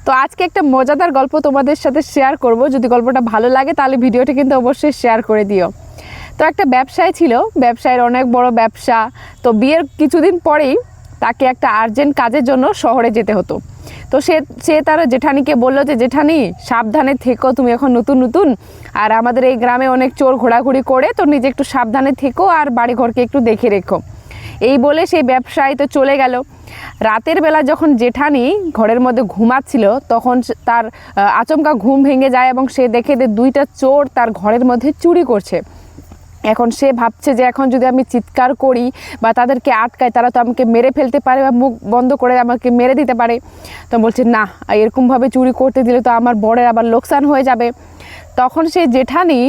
তো আজকে একটা মজাদার গল্প তোমাদের সাথে শেয়ার করব। যদি গল্পটা ভালো লাগে তাহলে ভিডিওটা কিন্তু অবশ্যই শেয়ার করে দিও। তো একটা ব্যবসায়ী ছিল, ব্যবসায়ের অনেক বড় ব্যবসা। তো বিয়ের কিছুদিন পরেই তাকে একটা আর্জেন্ট কাজের জন্য শহরে যেতে হতো। তো সে তার জেঠানিকে বলল যে, জেঠানি সাবধানে থেকো, তুমি এখন নতুন নতুন, আর আমাদের এই গ্রামে অনেক চোর ঘোরাঘুরি করে, তো নিজে একটু সাবধানে থেকো আর বাড়িঘরকে একটু দেখে রেখো। এই বলে সেই ব্যবসায়ী তো চলে গেল। রাতের বেলা যখন জেঠানি ঘরের মধ্যে ঘুমাচ্ছিল তখন তার আচমকা ঘুম ভেঙে যায় এবং সে দেখে যে দুইটা চোর তার ঘরের মধ্যে চুরি করছে। এখন সে ভাবছে যে এখন যদি আমি চিৎকার করি বা তাদেরকে আটকাই, তারা তো আমাকে মেরে ফেলতে পারে বা মুখ বন্ধ করে আমাকে মেরে দিতে পারে। তো বলছে না, এরকমভাবে চুরি করতে দিলে তো আমার বড়ের আবার লোকসান হয়ে যাবে। তখন সে জেঠানি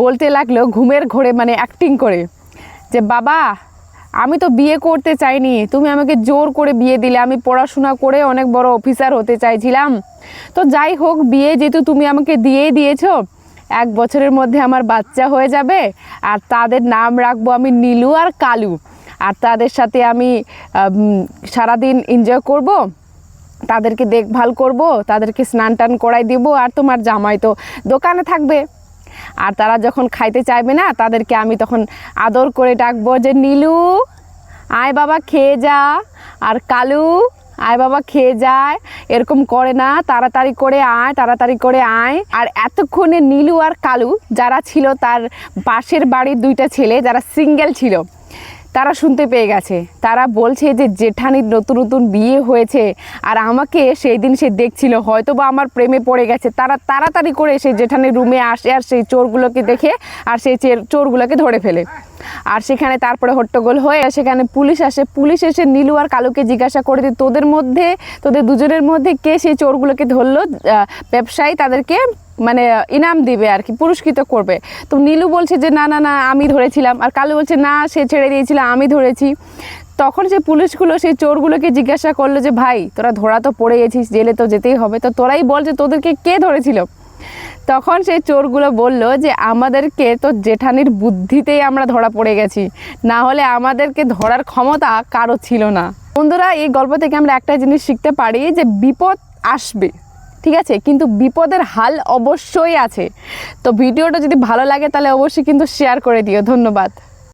বলতে লাগলো ঘুমের ঘোরে, মানে অ্যাক্টিং করে, যে বাবা আমি তো বিয়ে করতে চাইনি, তুমি আমাকে জোর করে বিয়ে দিলে, আমি পড়াশোনা করে অনেক বড় অফিসার হতে চাইছিলাম। তো যাই হোক, বিয়ে যেহেতু তুমি আমাকে দিয়েই দিয়েছো, 1 বছরের মধ্যে আমার বাচ্চা হয়ে যাবে, আর তাদের নাম রাখবো আমি নীলু আর কালু। আর তাদের সাথে আমি সারাদিন এনজয় করব, তাদেরকে দেখভাল করব, তাদেরকে স্নান টান করাই দিব, আর তোমার জামাই তো দোকানে থাকবে। আর তারা যখন খাইতে চাইবে না, তাদেরকে আমি তখন আদর করে ডাকবো যে নীলু আয় বাবা খেয়ে যা, আর কালু আয় বাবা খেয়ে যায়। এরকম করে না, তাড়াতাড়ি করে আয়, তাড়াতাড়ি করে আয়। আর এতক্ষণে নীলু আর কালু যারা ছিল, তার পাশের বাড়ির 2টা ছেলে যারা সিঙ্গেল ছিল, তারা শুনতে পেয়ে গেছে। তারা বলছে যে জেঠানির নতুন নতুন বিয়ে হয়েছে, আর আমাকে সেই দিন সে দেখছিল, হয়তো বা আমার প্রেমে পড়ে গেছে। তারা তাড়াতাড়ি করে সেই জেঠানির রুমে আসে আর সেই চোরগুলোকে দেখে আর সেই চোরগুলোকে ধরে ফেলে। আর সেখানে তারপরে হট্টগোল হয়ে সেখানে পুলিশ আসে। পুলিশ এসে নীলু আর কালুকে জিজ্ঞাসা করে যে তোদের দুজনের মধ্যে কে সেই চোরগুলোকে ধরলো। ব্যবসায়ী তাদেরকে মানে ইনাম দিবে আর কি, পুরস্কৃত করবে। তো নীলু বলছে যে না না না আমি ধরেছিলাম, আর কালু বলছে না সে ছেড়ে দিয়েছিল, আমি ধরেছি। তখন সেই পুলিশগুলো সেই চোরগুলোকে জিজ্ঞাসা করলো যে ভাই তোরা ধরা তো পড়ে গেছিস, জেলে তো যেতেই হবে, তো তোরাই বল যে তোদেরকে কে ধরেছিল। তখন সেই চোরগুলো বলল যে আমাদেরকে তো জেঠানির বুদ্ধিতেই আমরা ধরা পড়ে গেছি, না হলে আমাদেরকে ধরার ক্ষমতা কারো ছিল না। বন্ধুরা, এই গল্প থেকে আমরা একটা জিনিস শিখতে পারি যে বিপদ আসবে, ঠিক আছে, কিন্তু বিপদের হাল অবশ্যই আছে। তো ভিডিওটা যদি ভালো লাগে তাহলে অবশ্যই কিন্তু শেয়ার করে দিও। ধন্যবাদ।